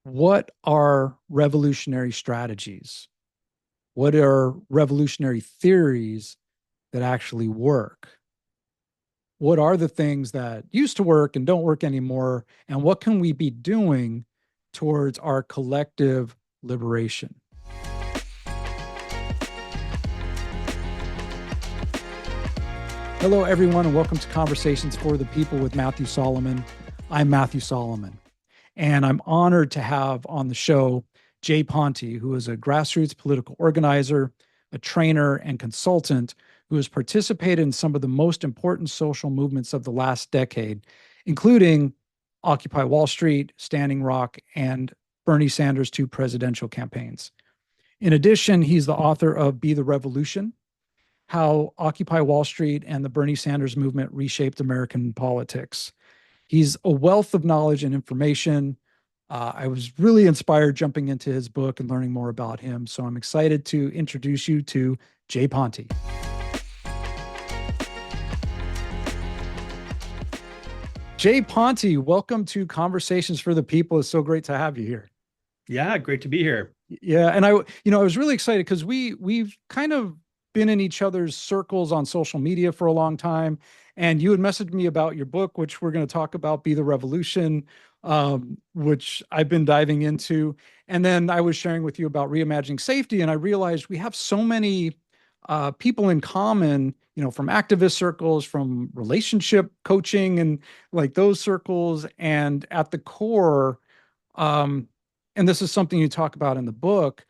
What are revolutionary strategies? What are revolutionary theories that actually work? What are the things that used to work and don't work anymore? And what can we be doing towards our collective liberation? Hello, everyone, and welcome to Conversations for the People with Matthew Solomon. I'm Matthew Solomon, and I'm honored to have on the show Jay Ponti, who is a grassroots political organizer, a trainer, and consultant who has participated in some of the most important social movements of the last decade, including Occupy Wall Street, Standing Rock, and Bernie Sanders' two presidential campaigns. In addition, he's the author of Be the Revolution: How Occupy Wall Street and the Bernie Sanders Movement Reshaped American Politics. He's a wealth of knowledge and information. I was really inspired jumping into his book and learning more about him. So I'm excited to introduce you to Jay Ponti. Jay Ponti, welcome to Conversations for the People. It's so great to have you here. Yeah, great to be here. Yeah, and I was really excited because we've kind of been in each other's circles on social media for a long time, and you had messaged me about your book, which we're going to talk about, Be the Revolution, which I've been diving into, and then I was sharing with you about reimagining safety, and I realized we have so many people in common, from activist circles, from relationship coaching, and like those circles, and at the core. Um, and this is something you talk about in the book,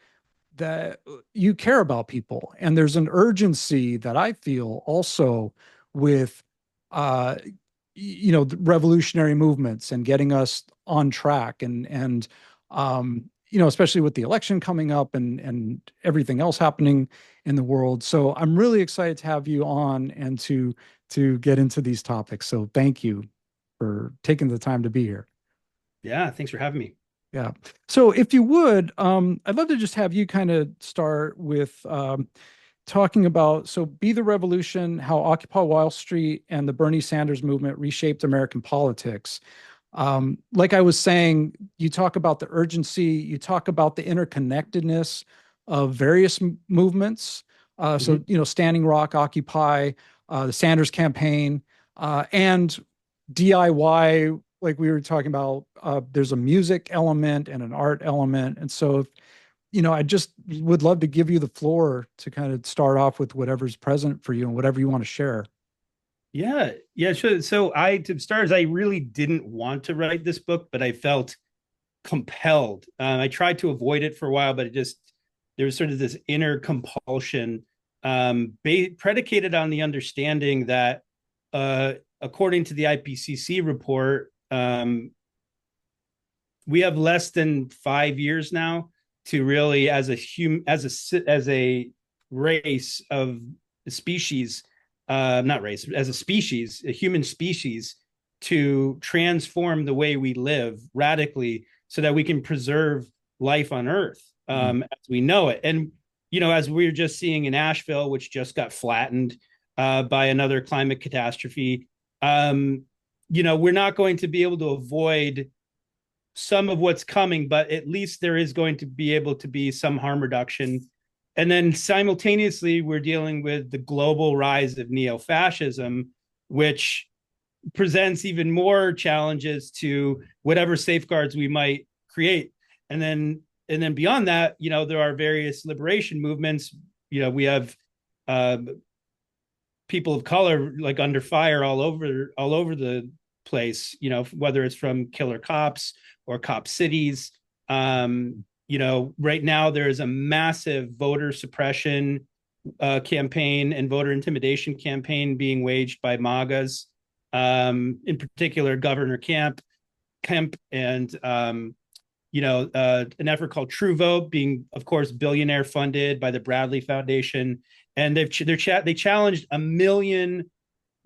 that you care about people, and there's an urgency that I feel also with uh the revolutionary movements and getting us on track, and especially with the election coming up and everything else happening in the world. So I'm really excited to have you on and to get into these topics. So thank you for taking the time to be here. Yeah, thanks for having me. Yeah. So if you would, I'd love to just have you kind of start with talking about, so Be the Revolution: How Occupy Wall Street and the Bernie Sanders Movement Reshaped American Politics. Like I was saying, you talk about the urgency, you talk about the interconnectedness of various movements. Mhm. Standing Rock, Occupy, the Sanders campaign, and DIY, like we were talking about, there's a music element and an art element. And so, I just would love to give you the floor to kind of start off with whatever's present for you and whatever you want to share. Yeah, sure. So I, to start, I really didn't want to write this book, but I felt compelled. I tried to avoid it for a while, but there was sort of this inner compulsion, predicated on the understanding that, uh, according to the IPCC report, we have less than 5 years now to really, as a as a race of species, not race, as a species, a human species, to transform the way we live radically so that we can preserve life on Earth, Mm. as we know it. And as we were just seeing in Asheville, which just got flattened by another climate catastrophe, we're not going to be able to avoid some of what's coming, but at least there is going to be able to be some harm reduction. And then simultaneously, we're dealing with the global rise of neo-fascism, which presents even more challenges to whatever safeguards we might create. And then beyond that, there are various liberation movements. We have uh, people of color like under fire all over the place, whether it's from killer cops or cop cities. Right now there is a massive voter suppression campaign and voter intimidation campaign being waged by MAGAs, in particular Governor Kemp, and an effort called True Vote, being, of course, billionaire funded by the Bradley Foundation, and they challenged 1 million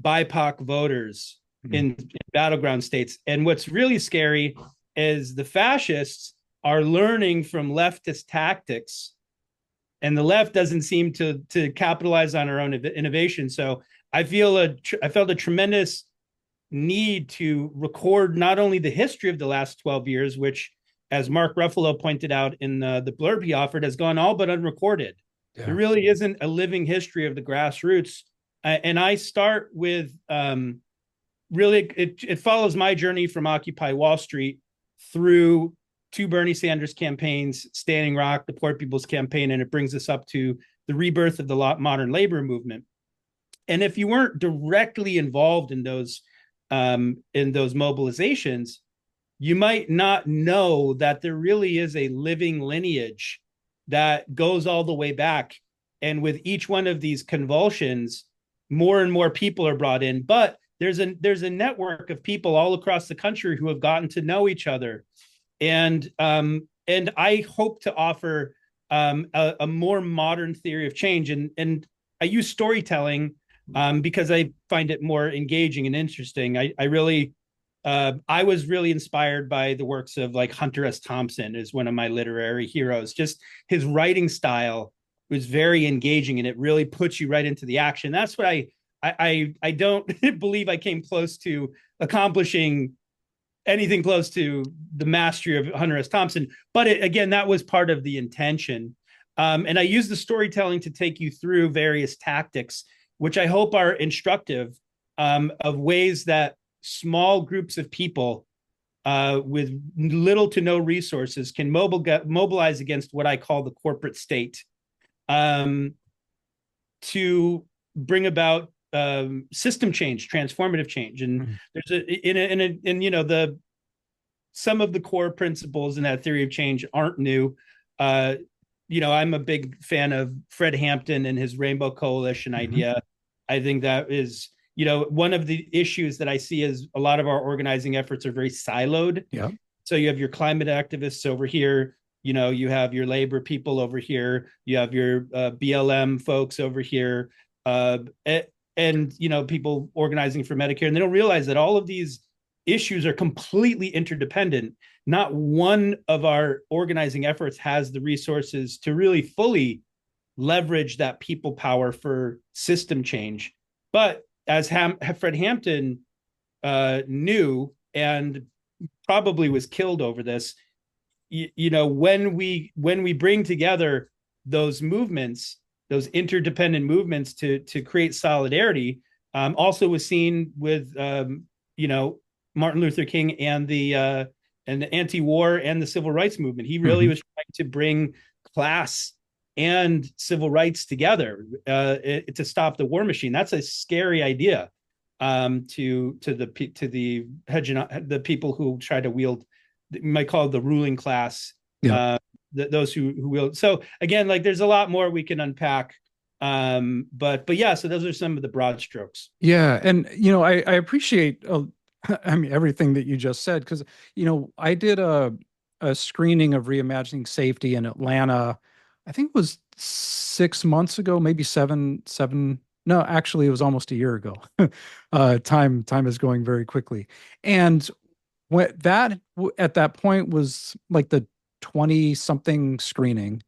BIPOC voters Mm. in battleground states. And what's really scary is the fascists are learning from leftist tactics, and the left doesn't seem to capitalize on our own innovation. So I felt a tremendous need to record not only the history of the last 12 years, which as Mark Ruffalo pointed out in the blurb he offered, has gone all but unrecorded. There Yeah. really isn't a living history of the grassroots. And I start with really, it follows my journey from Occupy Wall Street through two Bernie Sanders campaigns, Standing Rock, the Poor People's Campaign, and it brings us up to the rebirth of the modern labor movement. And if you weren't directly involved in those mobilizations, you might not know that there really is a living lineage that goes all the way back. And with each one of these convulsions, more and more people are brought in. But there's a network of people all across the country who have gotten to know each other, and I hope to offer a more modern theory of change. And I use storytelling because I find it more engaging and interesting. I was really inspired by the works of like Hunter S. Thompson is one of my literary heroes. Just his writing style was very engaging, and it really puts you right into the action. That's what I don't believe I came close to accomplishing anything close to the mastery of Hunter S. Thompson. But again, that was part of the intention. And I use the storytelling to take you through various tactics, which I hope are instructive, of ways that small groups of people with little to no resources can mobilize against what I call the corporate state, to bring about system change, transformative change. And there's the some of the core principles in that theory of change aren't new. I'm a big fan of Fred Hampton and his Rainbow Coalition idea. I think that is, one of the issues that I see is a lot of our organizing efforts are very siloed. Yeah. So you have your climate activists over here, you have your labor people over here, you have your BLM folks over here, and people organizing for Medicare, and they don't realize that all of these issues are completely interdependent. Not one of our organizing efforts has the resources to really fully leverage that people power for system change. But as Fred Hampton knew, and probably was killed over this, when we bring together those movements, those interdependent movements to create solidarity, also was seen with Martin Luther King and the anti-war and the civil rights movement. He really was trying to bring class and civil rights together to stop the war machine. That's a scary idea to the people who try to wield, you might call it the ruling class. Yeah. Those who wield. So again, like there's a lot more we can unpack. But yeah, so those are some of the broad strokes. Yeah. And, I appreciate, everything that you just said, because, I did a screening of Reimagining Safety in Atlanta. I think it was 6 months ago, maybe seven. No, actually, it was almost a year ago. Time is going very quickly. And at that point was like the 20 something screening.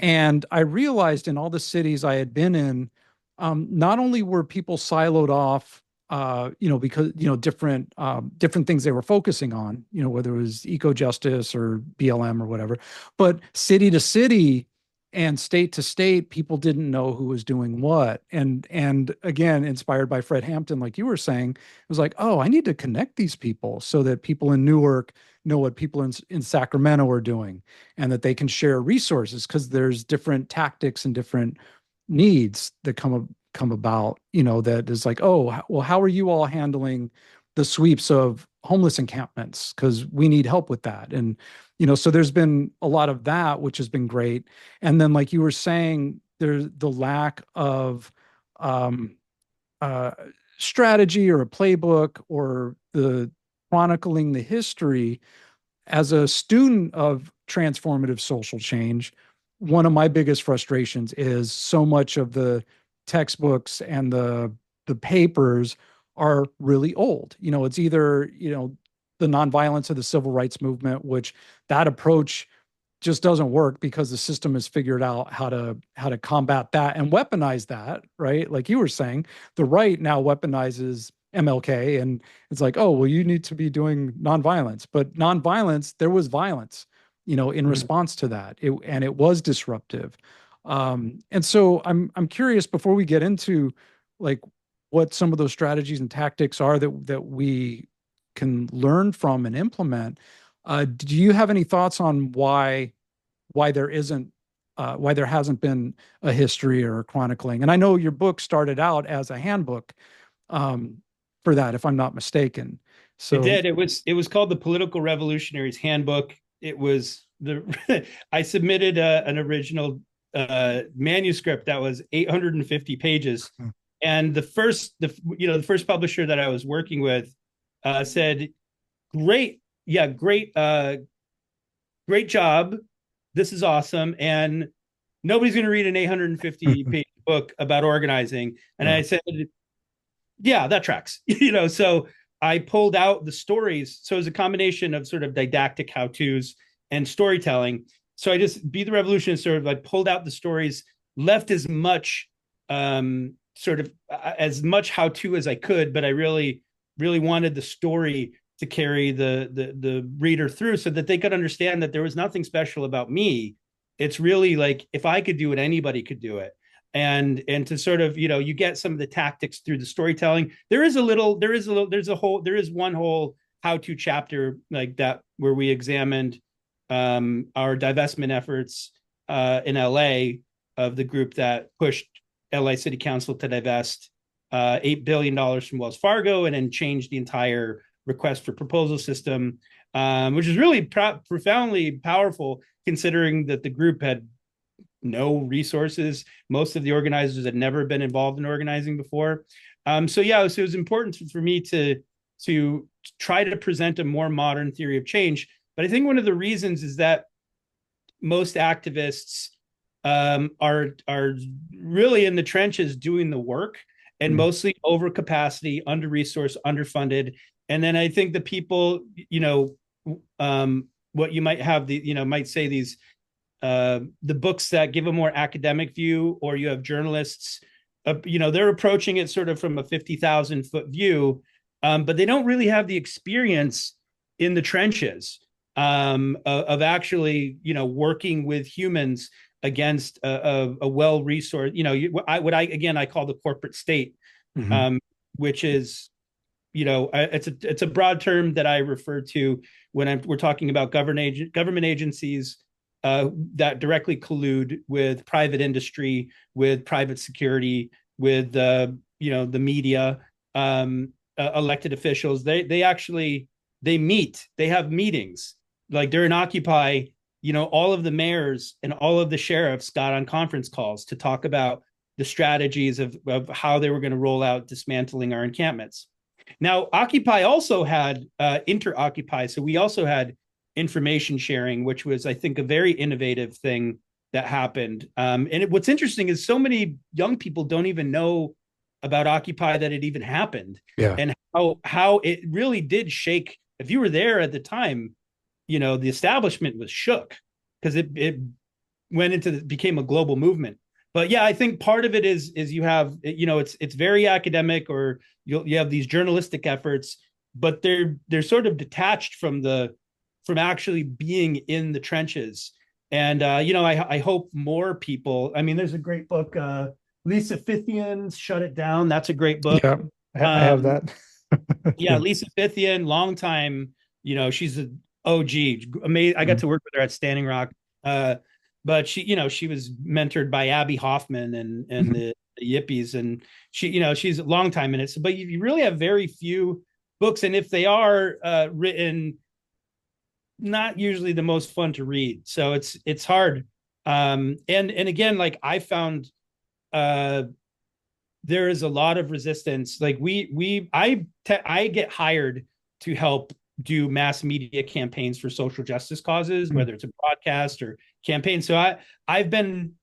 And I realized in all the cities I had been in, not only were people siloed off, because, different things they were focusing on, whether it was eco justice or BLM or whatever, but city to city and state to state, people didn't know who was doing what. And again, inspired by Fred Hampton, like you were saying, it was like, oh, I need to connect these people so that people in Newark know what people in Sacramento are doing, and that they can share resources, because there's different tactics and different needs that come about, that is like, oh, well, how are you all handling the sweeps of homeless encampments? Because we need help with that. And, so there's been a lot of that, which has been great. And then, like you were saying, there's the lack of uh, strategy or a playbook or the chronicling the history. As a student of transformative social change, one of my biggest frustrations is so much of the textbooks and the papers are really old. It's either, the nonviolence of the civil rights movement, which that approach just doesn't work because the system has figured out how to combat that and weaponize that, right? Like you were saying, the right now weaponizes MLK, and it's like, oh, well, you need to be doing nonviolence. But nonviolence, there was violence in response to that. And it was disruptive. And so I'm curious, before we get into like what some of those strategies and tactics are that we can learn from and implement. Do you have any thoughts on why there isn't why there hasn't been a history or a chronicling? And I know your book started out as a handbook um, for that, if I'm not mistaken. It So did. It was called the Political Revolutionary's Handbook. It was the I submitted an original manuscript that was 850 pages, and the first publisher that I was working with said, "Great, yeah, great job. This is awesome." And nobody's going to read an 850 page book about organizing. And yeah. I said, yeah, that tracks. So I pulled out the stories. So it was a combination of sort of didactic how-tos and storytelling. So I just Be the Revolution sort of, I pulled out the stories, left as much as much how-to as I could, but I really, really wanted the story to carry the reader through so that they could understand that there was nothing special about me. It's really like, if I could do it, anybody could do it. And to sort of, you get some of the tactics through the storytelling. There's one whole how-to chapter like that where we examined our divestment efforts in LA of the group that pushed LA City Council to divest $8 billion from Wells Fargo and then changed the entire request for proposal system, which is really profoundly powerful considering that the group had no resources. Most of the organizers had never been involved in organizing before. So it was important for me to try to present a more modern theory of change. But I think one of the reasons is that most activists are really in the trenches doing the work, and mostly over capacity, under resourced, underfunded. And then I think the people, what you might have might say these the books that give a more academic view, or you have journalists, they're approaching it sort of from a 50,000-foot view, but they don't really have the experience in the trenches of actually, working with humans against a well-resourced, I call the corporate state, which is, it's a broad term that I refer to when we're talking about government agencies that directly collude with private industry, with private security, with the media, elected officials. They meet, they have meetings. Like during Occupy, all of the mayors and all of the sheriffs got on conference calls to talk about the strategies of how they were going to roll out dismantling our encampments. Now, Occupy also had inter-Occupy, so we also had information sharing, which was, I think, a very innovative thing that happened. What's interesting is so many young people don't even know about Occupy, that it even happened, and how it really did shake. If you were there at the time, the establishment was shook because it became a global movement. But yeah, I think part of it is you have, it's very academic, or you have these journalistic efforts, but they're sort of detached from actually being in the trenches. And I hope more people. I mean, there's a great book, Lisa Fithian's "Shut It Down." That's a great book. Yeah, I have that. Yeah, Lisa Fithian, long time. She's an OG. Amazing. I got to work with her at Standing Rock. But she was mentored by Abby Hoffman and the Yippies, and she's a long time in it. So, but you really have very few books, and if they are written, not usually the most fun to read. So it's hard. And again, like I found, there is a lot of resistance. Like I get hired to help do mass media campaigns for social justice causes, whether it's a broadcast or campaign. So I've been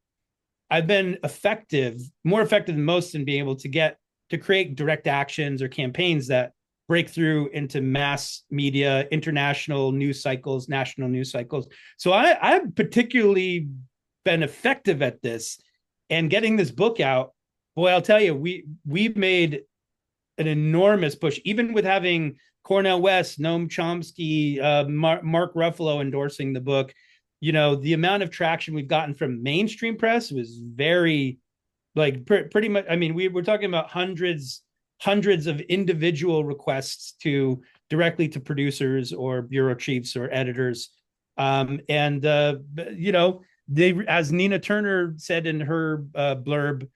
effective, more effective than most, in being able to create direct actions or campaigns that break through into mass media, international news cycles, national news cycles. So I've particularly been effective at this, and getting this book out. Boy, I'll tell you, we've made an enormous push, even with having Cornel West, Noam Chomsky, Mark Ruffalo endorsing the book. the amount of traction we've gotten from mainstream press was very, like, pretty much. I mean, we're talking about hundreds of individual requests to directly to producers or bureau chiefs or editors. And they, as Nina Turner said in her blurb,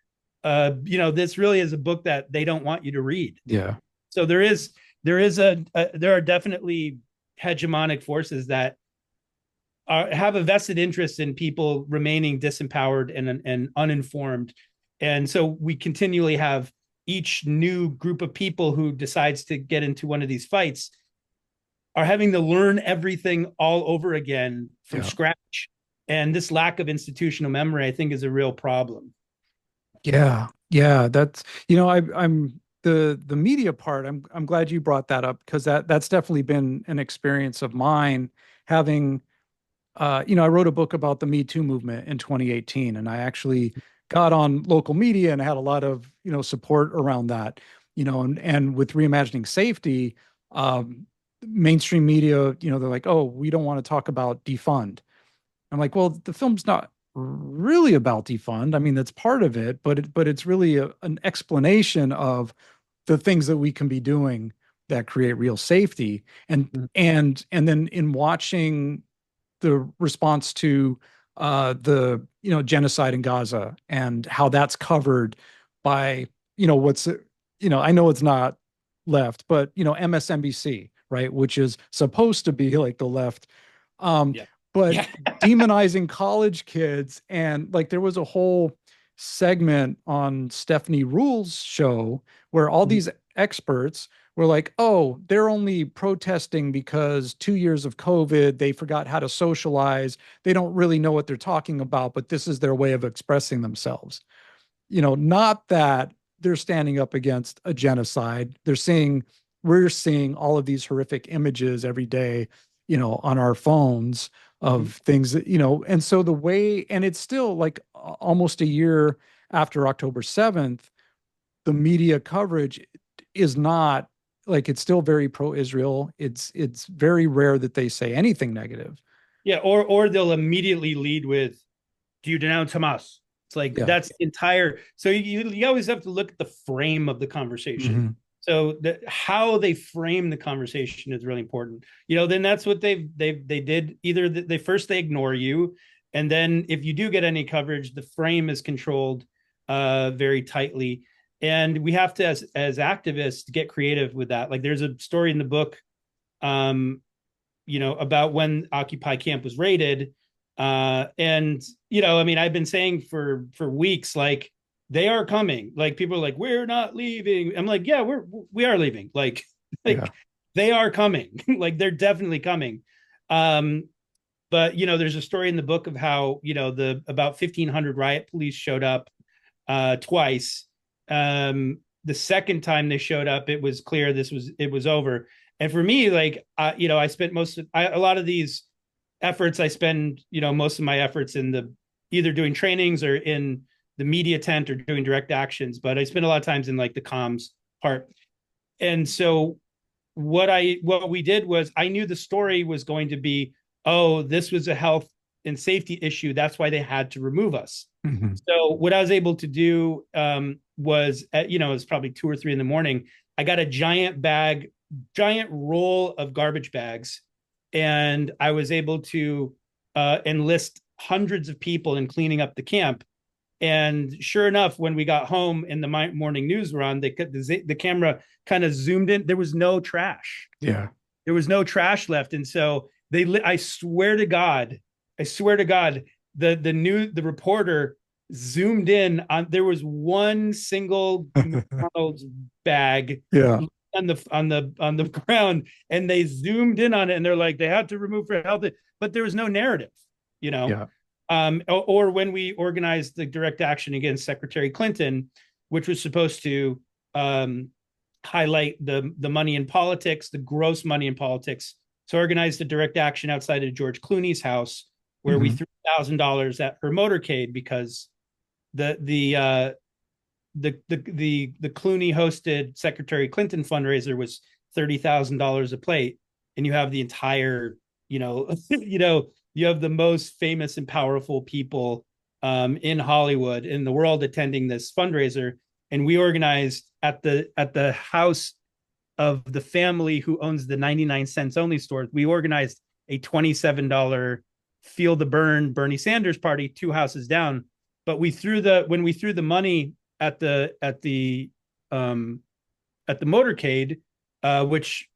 this really is a book that they don't want you to read. Yeah. So there are definitely hegemonic forces that have a vested interest in people remaining disempowered and uninformed. And so we continually have each new group of people who decides to get into one of these fights are having to learn everything all over again from Yeah. scratch. And this lack of institutional memory, I think, is a real problem. Yeah. Yeah. That's, I'm the media part. I'm glad you brought that up because that's definitely been an experience of mine having, I wrote a book about the Me Too movement in 2018, and I actually got on local media and had a lot of, support around that, and with reimagining safety, mainstream media, they're like, oh, we don't want to talk about defund. I'm like, well, the film's not really about defund. I mean, that's part of it, but it's really an explanation of the things that we can be doing that create real safety. And Mhm. and then in watching the response to the genocide in Gaza and how that's covered by what's I know it's not left, but MSNBC, right, which is supposed to be like the left, um, Yeah. but Yeah. demonizing college kids. And like there was a whole segment on Stephanie Rule's show where all these experts were like, oh, they're only protesting because 2 years of COVID, they forgot how to socialize. They don't really know what they're talking about, but this is their way of expressing themselves. Not that they're standing up against a genocide. We're seeing all of these horrific images every day, on our phones Mhm. of things that, and so and it's still like almost a year after October 7th, the media coverage is not like it's still very pro-Israel. It's very rare that they say anything negative. Yeah, or they'll immediately lead with, "Do you denounce Hamas?" It's like Yeah. that's entire. So you always have to look at the frame of the conversation. Hmm. So how they frame the conversation is really important. Then that's what they did. Either they ignore you, and then if you do get any coverage, the frame is controlled very tightly. And we have to, as activists, get creative with that. Like there's a story in the book, um, about when Occupy Camp was raided. And I mean, I've been saying for weeks, like they are coming. Like people are like, we're not leaving. I'm like, yeah, we are leaving. Like, Yeah. like they are coming. Like they're definitely coming. Um, but there's a story in the book of how the about 1,500 riot police showed up twice. The second time they showed up, it was clear it was over. And for me, like I spent a lot of these efforts. I spend most of my efforts in the either doing trainings or in the media tent or doing direct actions. But I spend a lot of times in like the comms part. And so what we did was I knew the story was going to be, oh, this was a health and safety issue. That's why they had to remove us. Hmm. So what I was able to do was, it was probably 2 or 3 in the morning. I got a giant roll of garbage bags, and I was able to enlist hundreds of people in cleaning up the camp. And sure enough, when we got home and the morning news were on, the camera kind of zoomed in. There was no trash. Yeah. There was no trash left, and so I swear to God, the reporter zoomed in on. There was one single McDonald's bag Yeah. on the ground, and they zoomed in on it, and they're like, they had to remove for health, but there was no narrative, you know. Yeah. Or when we organized the direct action against Secretary Clinton, which was supposed to highlight the money in politics, the gross money in politics. So I organized a direct action outside of George Clooney's house, where we Hmm. threw $1,000 at her motorcade because the Clooney hosted Secretary Clinton fundraiser was $30,000 a plate, and you have the entire you have the most famous and powerful people in Hollywood in the world attending this fundraiser, and we organized at the house of the family who owns the 99 cents only stores. We organized a $27 Feel the Burn Bernie Sanders party 2 houses down. But when we threw the money at um, the motorcade, which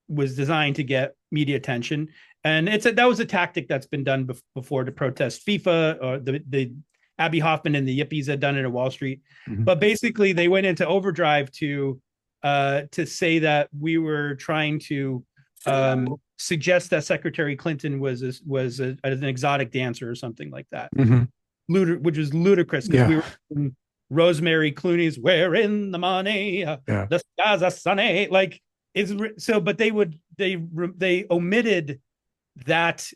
was designed to get media attention, and that was a tactic that's been done before to protest FIFA, or the Abby Hoffman and the Yippies had done it at Wall Street. Mm-hmm. But basically, they went into overdrive to say that we were trying to suggest that Secretary Clinton was an exotic dancer or something like that, mm-hmm. Which was ludicrous because we were in Rosemary Clooney's "We're in the Money," the skies are sunny. Like but they omitted that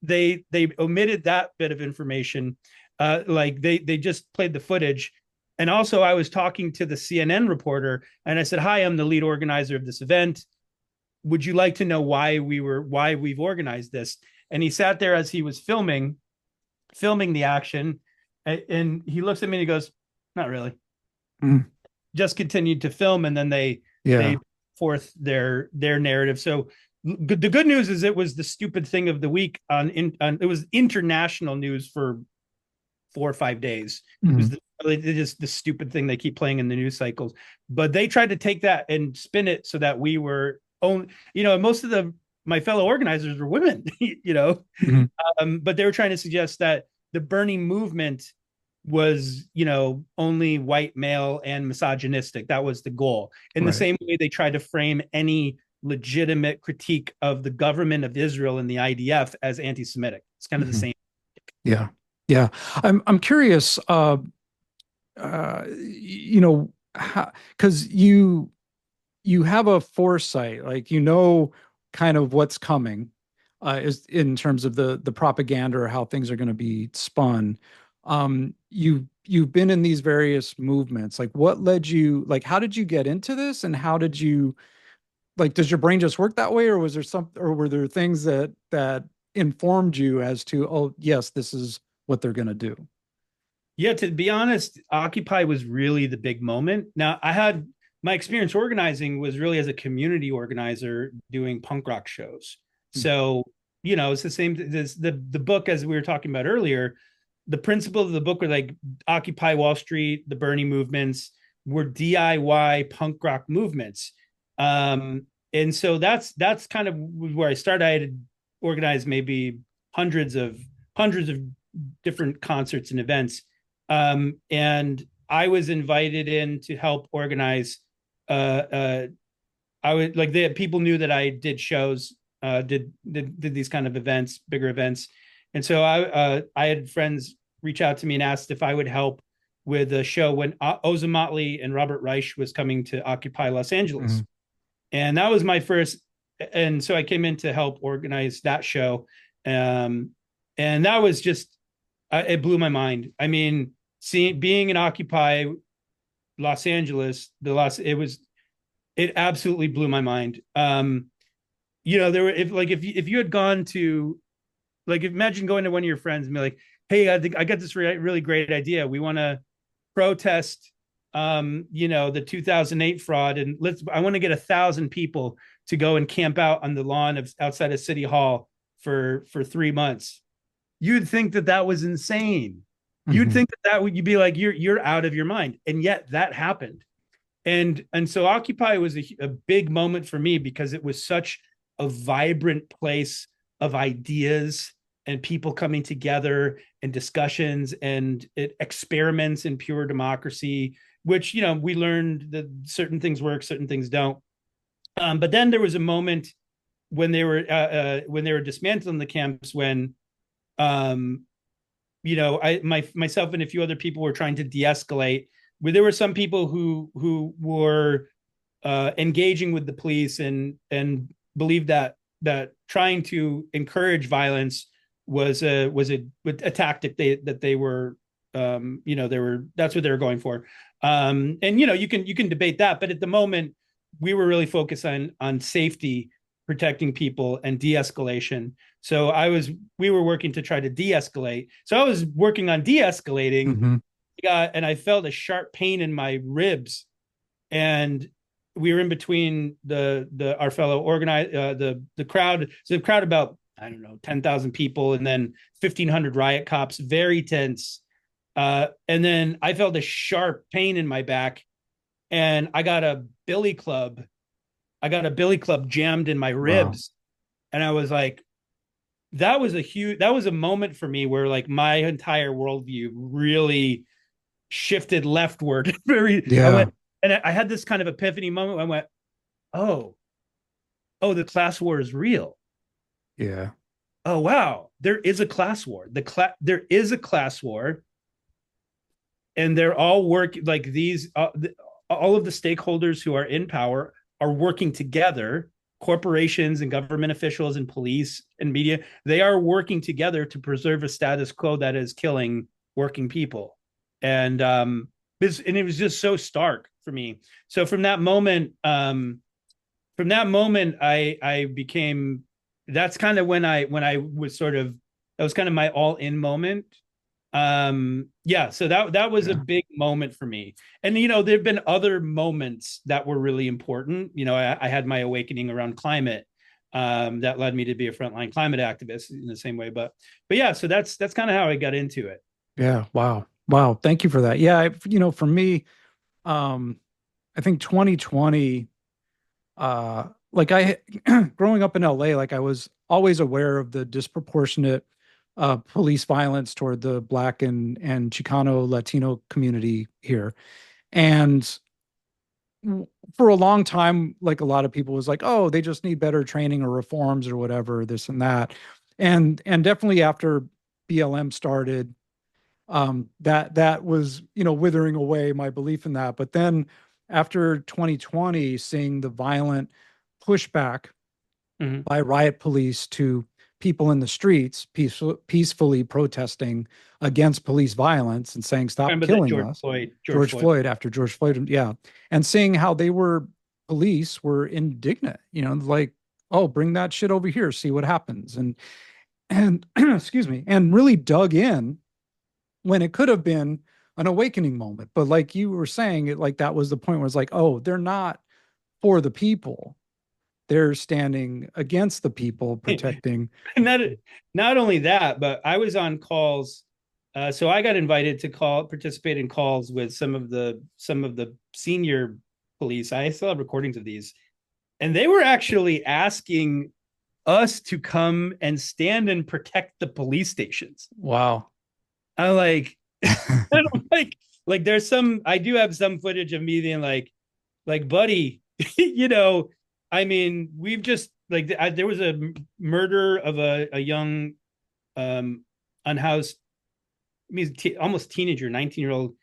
they omitted that bit of information. Like they just played the footage. And also, I was talking to the CNN reporter, and I said, "Hi, I'm the lead organizer of this event. Would you like to know why we've organized this?" And he sat there as he was filming the action, and he looks at me and he goes, "Not really." Mm. Just continued to film, and then they forth their narrative. So the good news is it was the stupid thing of the week it was international news for 4 or 5 days. Mm-hmm. It was just the stupid thing they keep playing in the news cycles. But they tried to take that and spin it so that we were most of my fellow organizers were women, mm-hmm. But they were trying to suggest that the Bernie movement was, only white male and misogynistic. That was the goal. In the same way they tried to frame any legitimate critique of the government of Israel and the IDF as anti-Semitic. It's kind of mm-hmm. the same. Yeah. Yeah. I'm curious, because you have a foresight, like, kind of what's coming, is in terms of the propaganda or how things are going to be spun. You've been in these various movements. Like, what led you, like, how did you get into this, and how did you, like, does your brain just work that way, or were there things that informed you as to, oh yes, this is what they're going to do? Yeah, to be honest, Occupy was really the big moment. Now, my experience organizing was really as a community organizer doing punk rock shows. Mm-hmm. So, it's the same. The book, as we were talking about earlier, the principle of the book were like Occupy Wall Street, the Bernie movements were DIY punk rock movements. And so that's kind of where I started. I had organized maybe hundreds of different concerts and events. And I was invited in to help organize. I would people knew that I did shows, did these kind of events, bigger events. And so I had friends reach out to me and asked if I would help with a show when Oza Motley and Robert Reich was coming to Occupy Los Angeles. Mm-hmm. And that was my first. And so I came in to help organize that show. And that was just, it blew my mind. I mean, being in Occupy Los Angeles, it absolutely blew my mind. There were, if you had gone to, like, imagine going to one of your friends and be like, "Hey, I got this really great idea. We want to protest, the 2008 fraud, and I want to get 1,000 people to go and camp out on the lawn outside of City Hall for 3 months." You'd think that was insane. Mm-hmm. You'd think you'd be like, you're out of your mind. And yet that happened. And so Occupy was a big moment for me because it was such a vibrant place of ideas and people coming together and discussions and experiments in pure democracy, which, we learned that certain things work, certain things don't. But then there was a moment when they were dismantling the camps, when myself and a few other people were trying to de-escalate, where there were some people who were engaging with the police and believed that trying to encourage violence was a tactic that they were that's what they were going for. And you can debate that, but at the moment we were really focused on safety, protecting people, and de-escalation. So we were working to try to de-escalate. So I was working on de-escalating, Hmm. and I felt a sharp pain in my ribs, and we were in between our fellow organize the crowd. So the crowd about, I don't know, 10,000 people, and then 1,500 riot cops, very tense. And then I felt a sharp pain in my back, and I got a billy club. I got a billy club jammed in my Wow. ribs, and I was like, that was a moment for me where like my entire worldview really shifted leftward. I Yeah. went, and I had this kind of epiphany moment. I went, oh, the class war is real. Yeah. Oh wow, there is a class war. There is a class war, and they're all like these. All of the stakeholders who are in power are working together. Corporations and government officials and police and media, they are working together to preserve a status quo that is killing working people. And it was just so stark for me. So from that moment, I became. That's kind of when I was sort of, that was kind of my all in moment. Yeah, so that was a Yeah. big moment for me. And there have been other moments that were really important. I had my awakening around climate, that led me to be a frontline climate activist in the same way. But yeah, so that's kind of how I got into it. Yeah. Wow. Wow. Thank you for that. Yeah. For me, um, I think 2020, like growing up in LA, like I was always aware of the disproportionate police violence toward the Black and Chicano Latino community here. And for a long time, like a lot of people was like, oh, they just need better training or reforms or whatever, this and that. And definitely after BLM started, that was, withering away my belief in that. But then after 2020, seeing the violent pushback Mm-hmm. by riot police to people in the streets peacefully protesting against police violence and saying, stop Remember that killing us. George George Floyd. Floyd, after George Floyd, yeah. And seeing how police were indignant, like, oh, bring that shit over here, see what happens. And excuse me, and really dug in when it could have been an awakening moment. But like you were saying, it like that was the point where it's like, oh, they're not for the people. They're standing against the people, protecting. not not only that, but I was on calls. So I got invited to participate in calls with some of the senior police. I still have recordings of these, and they were actually asking us to come and stand and protect the police stations. Wow. I'm like, I don't like there's some. I do have some footage of me being like, buddy, I mean, we've just like there was a murder of a young, unhoused, I mean, almost teenager, 19-year-old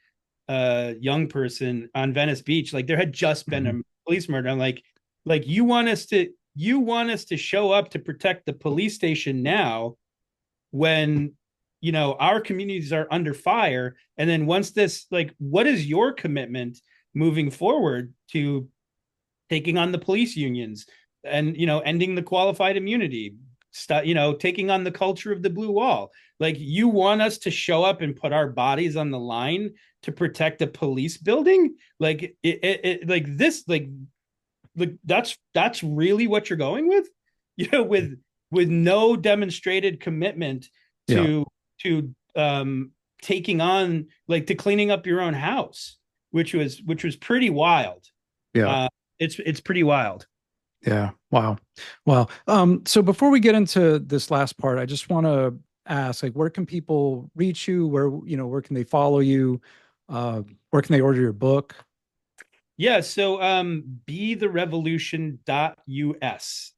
young person on Venice Beach. Like there had just been a Mhm. police murder. I'm like you want us to show up to protect the police station now when our communities are under fire. And then once this, like, what is your commitment moving forward to taking on the police unions and ending the qualified immunity, taking on the culture of the blue wall? Like, you want us to show up and put our bodies on the line to protect a police building? Like like this, like that's really what you're going with, with no demonstrated commitment Yeah. to to taking on, like, to cleaning up your own house, which was pretty wild. Yeah. uh it's pretty wild. Yeah. Wow. Wow. So before we get into this last part, I just want to ask, like, where can people reach you? Where can they follow you? Where can they order your book? Yeah, so be the revolution.us.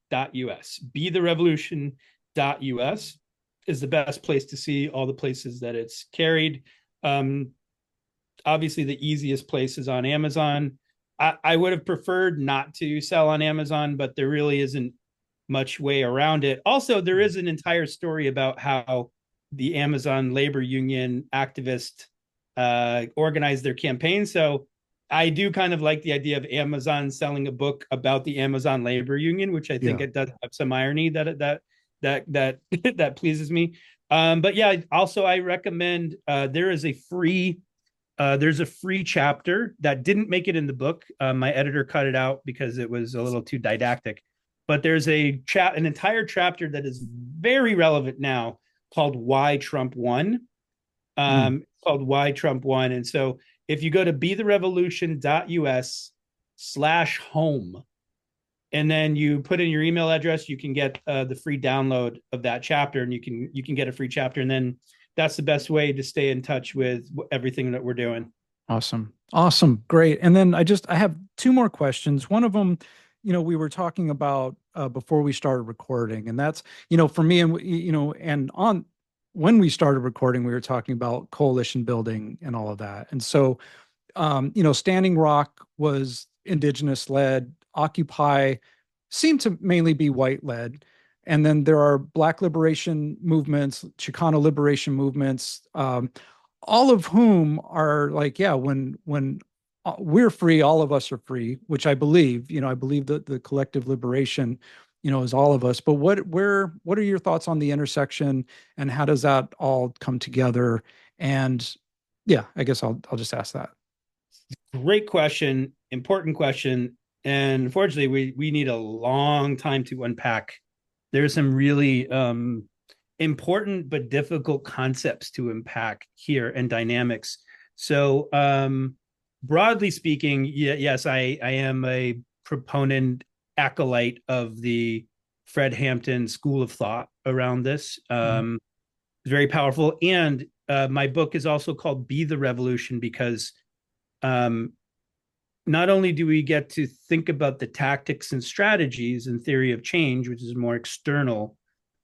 Be the revolution.us is the best place to see all the places that it's carried. Um, Obviously, the easiest place is on Amazon. I would have preferred not to sell on Amazon, but there really isn't much way around it. Also, there is an entire story about how the Amazon labor union activists organized their campaign. So I do kind of like the idea of Amazon selling a book about the Amazon labor union, which I think Yeah. it does have some irony that that pleases me. But yeah, also I recommend there is a free there's a free chapter that didn't make it in the book. My editor cut it out because it was a little too didactic. But there's an entire chapter that is very relevant now called "Why Trump Won." Mm. Called "Why Trump Won," and so if you go to betherevolution.us/home and then you put in your email address, you can get the free download of that chapter, and you can get a free chapter, and then that's the best way to stay in touch with everything that we're doing. Awesome. Awesome. Great. And then I have two more questions. One of them, we were talking about before we started recording, and that's, for me and, and on when we started recording, we were talking about coalition building and all of that. And so, Standing Rock was indigenous led, Occupy seemed to mainly be white led. And then there are Black liberation movements, Chicano liberation movements, all of whom are like, yeah, when we're free, all of us are free, which I believe. I believe that the collective liberation, is all of us. But what are your thoughts on the intersection, and how does that all come together? And yeah, I guess I'll just ask that. Great question, important question, and unfortunately, we need a long time to unpack. There's some really important but difficult concepts to unpack here and dynamics. So, broadly speaking, yes, I am a proponent, acolyte of the Fred Hampton school of thought around this. Mhm. Very powerful, and my book is also called "Be the Revolution" because um, not only do we get to think about the tactics and strategies and theory of change, which is more external,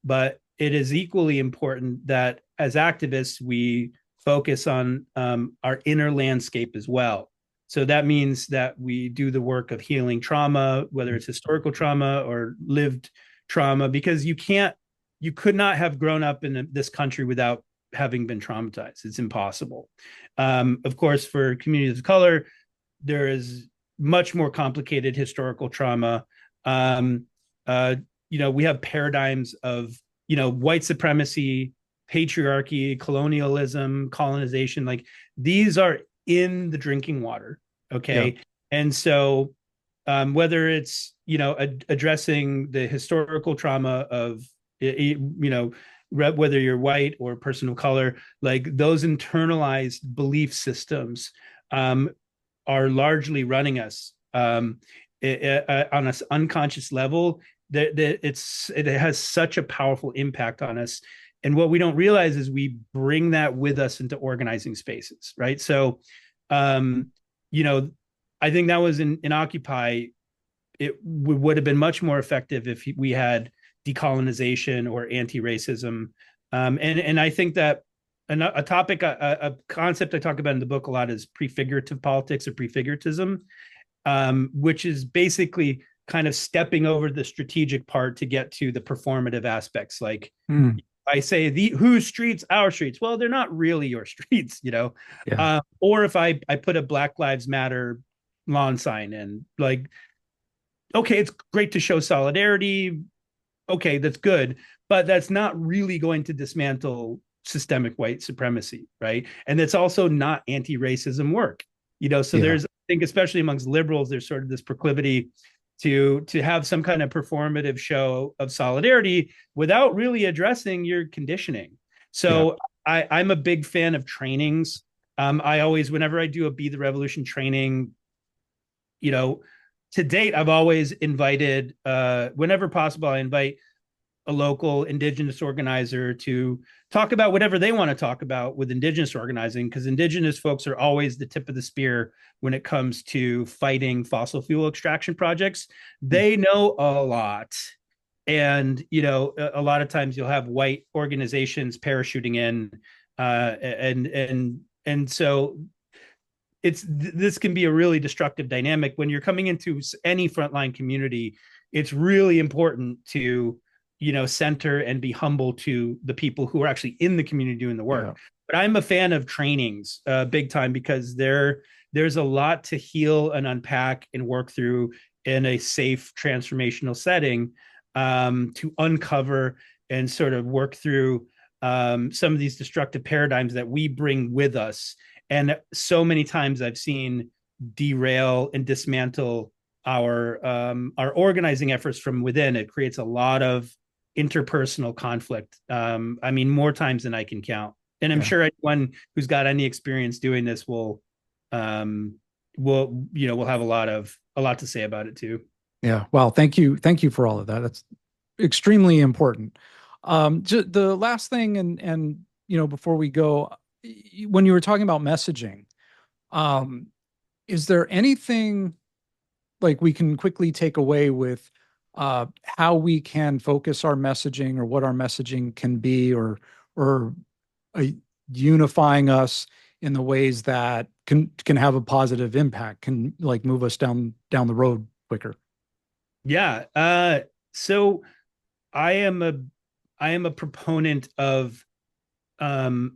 but it is equally important that as activists, we focus on our inner landscape as well. So that means that we do the work of healing trauma, whether it's historical trauma or lived trauma, because you could not have grown up in this country without having been traumatized. It's impossible. Of course, for communities of color, there is much more complicated historical trauma. Um, uh, we have paradigms of, white supremacy, patriarchy, colonialism, colonization. Like these are in the drinking water. Yeah. Okay. And so, whether it's, addressing the historical trauma of, whether you're white or a person of color, like those internalized belief systems um, are largely running us on an unconscious level. It has such a powerful impact on us, and what we don't realize is we bring that with us into organizing spaces, right? So, um, you know, I think that was in Occupy. It would have been much more effective if we had decolonization or anti-racism, and I think that a topic, a concept I talk about in the book a lot is prefigurative politics or prefiguratism, which is basically kind of stepping over the strategic part to get to the performative aspects. Like Mm. I say, the whose streets, our streets. Well, they're not really your streets, Yeah. Or if I put a Black Lives Matter lawn sign in, like, okay, it's great to show solidarity. Okay, that's good, but that's not really going to dismantle systemic white supremacy, right? And it's also not anti-racism work, so Yeah. there's, I think, especially amongst liberals, there's sort of this proclivity to have some kind of performative show of solidarity without really addressing your conditioning. Yeah. So I'm a big fan of trainings. I always, whenever I do a Be the Revolution training, you know to date, I've always invited, whenever possible, I invite a local indigenous organizer to talk about whatever they want to talk about with indigenous organizing, because indigenous folks are always the tip of the spear when it comes to fighting fossil fuel extraction projects. Mm. They know a lot. And, a lot of times you'll have white organizations parachuting in, and so this can be a really destructive dynamic when you're coming into any frontline community. It's really important to center and be humble to the people who are actually in the community doing the Yeah. work. But I'm a fan of trainings, big time, because there's a lot to heal and unpack and work through in a safe transformational setting, to uncover and sort of work through some of these destructive paradigms that we bring with us. And so many times I've seen derail and dismantle our organizing efforts from within. It creates a lot of interpersonal conflict. I mean, more times than I can count. And I'm sure anyone who's got any experience doing this will will have a lot to say about it too. Yeah. Well, thank you for all of that. That's extremely important. The last thing, and before we go, when you were talking about messaging, um, is there anything like we can quickly take away with how we can focus our messaging, or what our messaging can be, or uh, unifying us in the ways that can have a positive impact, can like move us down the road quicker? Yeah. So I am a I am a proponent of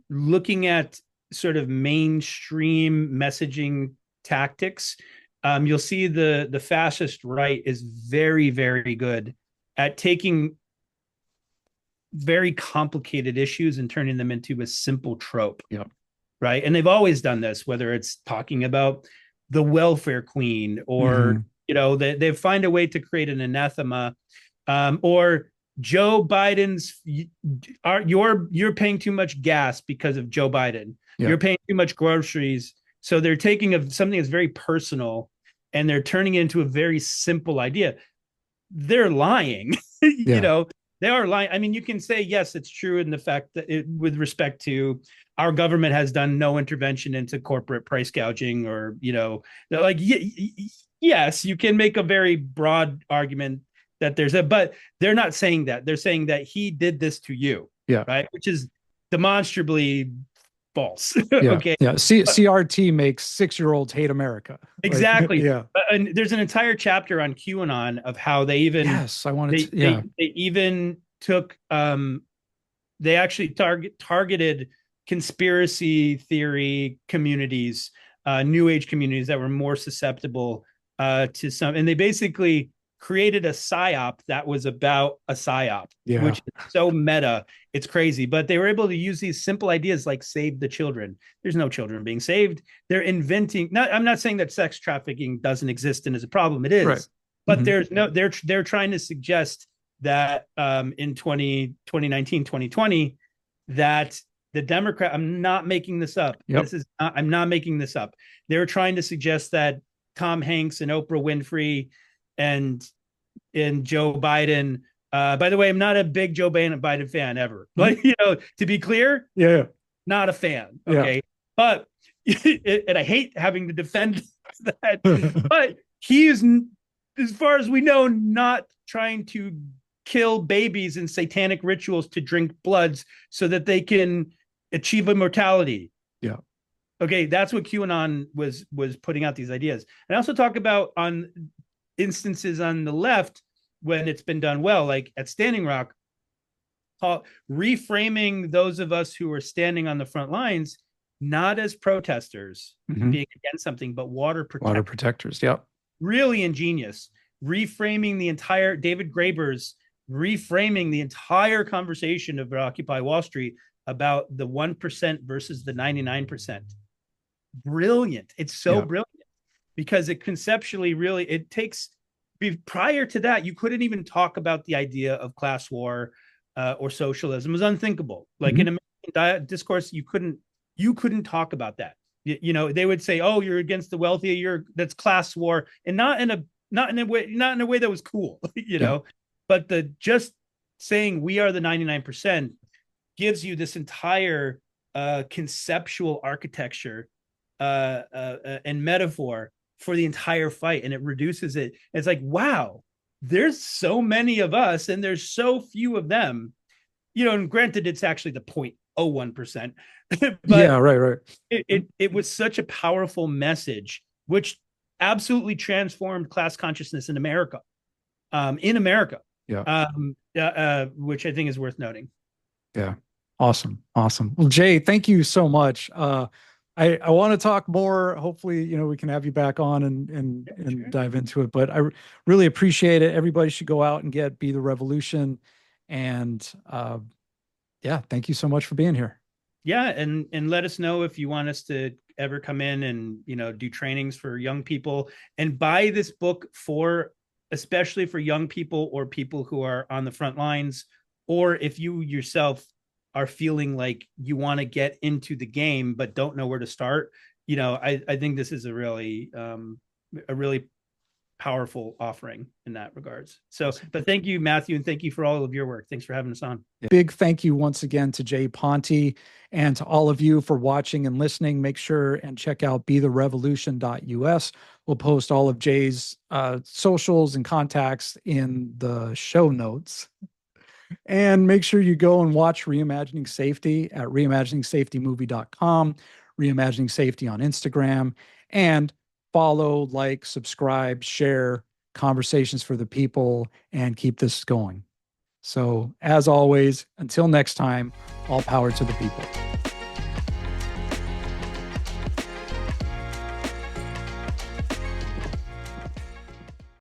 looking at sort of mainstream messaging tactics. You'll see the fascist right is very good at taking very complicated issues and turning them into a simple trope. Yeah. Right. And they've always done this, whether it's talking about the welfare queen, or, Mm-hmm. they find a way to create an anathema, or Joe Biden's, you're paying too much gas because of Joe Biden. Yeah. You're paying too much groceries. So they're taking something that's very personal and they're turning it into a very simple idea. They're lying. Yeah. They are lying. I mean, you can say, yes, it's true in the fact that with respect to our government has done no intervention into corporate price gouging, or, like, yes, you can make a very broad argument that but they're not saying that. They're saying that he did this to you. Yeah. Right. Which is demonstrably false. Yeah. Okay. Yeah. CRT makes 6-year-olds hate America. Exactly. Yeah. And there's an entire chapter on QAnon of how they even, Yes, I wanted to. Yeah. they even took, they actually targeted conspiracy theory communities, new age communities that were more susceptible to some, and they basically created a psyop that was about a psyop, Yeah. which is so meta, it's crazy. But they were able to use these simple ideas like save the children. There's no children being saved. They're inventing. I'm not saying that sex trafficking doesn't exist and is a problem. It is, Right. but Mhm. there's no. They're trying to suggest that in 2019, 2020, that the Democrat. I'm not making this up. Yep. I'm not making this up. They're trying to suggest that Tom Hanks and Oprah Winfrey and Joe Biden. By the way, I'm not a big Joe Biden fan ever. Like, to be clear, Yeah. not a fan. Yeah. Okay. But, and I hate having to defend that, but he is, as far as we know, not trying to kill babies in satanic rituals to drink bloods so that they can achieve immortality. Yeah. Okay. That's what QAnon was putting out these ideas. And I also talk about on instances on the left when it's been done well, like at Standing Rock, reframing those of us who are standing on the front lines not as protesters being against something, but water protectors. Yep. Really ingenious. Reframing the entire David Graeber's reframing the entire conversation of Occupy Wall Street about the 1% versus the 99%. Brilliant. It's so brilliant because it conceptually really, it takes, prior to that, you couldn't even talk about the idea of class war or socialism. It was unthinkable. Like in American discourse, you couldn't talk about that. They would say, "Oh, you're against the wealthy. That's class war," and not in a way that was cool, But just saying we are the 99% gives you this entire conceptual architecture and metaphor for the entire fight, and it reduces it. It's like, wow, there's so many of us and there's so few of them, and granted it's actually the 0.01%, but yeah, right. It was such a powerful message which absolutely transformed class consciousness in America. Yeah. Which I think is worth noting. Yeah. Awesome. Well, Jay, thank you so much. I want to talk more. Hopefully, we can have you back on and Sure. dive into it. But really appreciate it. Everybody should go out and get Be the Revolution. And yeah, thank you so much for being here. Yeah, and let us know if you want us to ever come in and do trainings for young people and buy this book for especially for young people or people who are on the front lines, or if you yourself are feeling like you want to get into the game but don't know where to start. I think this is a really powerful offering in that regards. So, but thank you, Matthew, and thank you for all of your work. Thanks for having us on. Big thank you once again to Jay Ponti and to all of you for watching and listening. Make sure and check out betherevolution.us. We'll post all of Jay's socials and contacts in the show notes. And make sure you go and watch Reimagining Safety at reimaginingsafetymovie.com, Reimagining Safety on Instagram, and follow, like, subscribe, share Conversations for the People, and keep this going. So, as always, until next time, all power to the people.